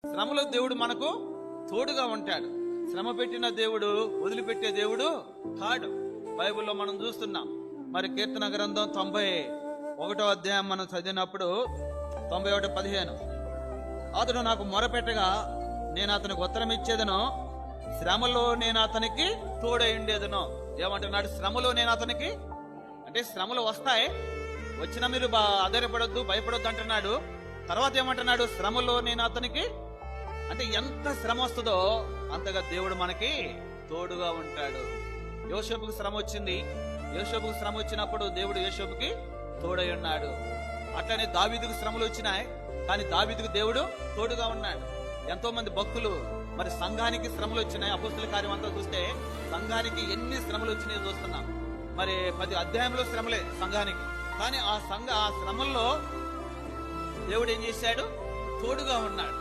శ్రమలో దేవుడు మనకు తోడుగా ఉంటాడు. శ్రమ పెట్టిన దేవుడు వదిలిపెట్టే దేవుడు కాడు. బైబిల్లో మనం చూస్తున్నాం. మరి కీర్తన గ్రంథం 91వ అధ్యాయం మనం చదివినప్పుడు 91:15 అతడు నాకు మొరపెట్టగా నేను అతనికి ఉత్తరం ఇచ్చేదను, శ్రమలో నేను అతనికి తోడై ఉండేదను. ఏమంటున్నాడు? శ్రమలో నేను అతనికి, అంటే శ్రమలు వస్తాయి, వచ్చినా మీరు ఆధారపడొద్దు, భయపడొద్దు అంటున్నాడు. తర్వాత ఏమంటున్నాడు? శ్రమలో నేను అతనికి, అంటే ఎంత శ్రమ వస్తుందో అంతగా దేవుడు మనకి తోడుగా ఉంటాడు. యోసేపుకు శ్రమ వచ్చింది. యోసేపుకు శ్రమ వచ్చినప్పుడు దేవుడు యోసేపుకి తోడై ఉన్నాడు. అట్లనే దావీదుకు శ్రమలు వచ్చినాయి, కానీ దావీదుకు దేవుడు తోడుగా ఉన్నాడు. ఎంతో మంది భక్తులు, మరి సంఘానికి శ్రమలు వచ్చినాయి. అపోస్తుల కార్యం అంతా చూస్తే సంఘానికి ఎన్ని శ్రమలు వచ్చినాయో చూస్తున్నాం. మరి 10 అధ్యాయంలో శ్రమలే సంఘానికి, కానీ ఆ శ్రమల్లో దేవుడు ఏం చేశాడు? తోడుగా ఉన్నాడు.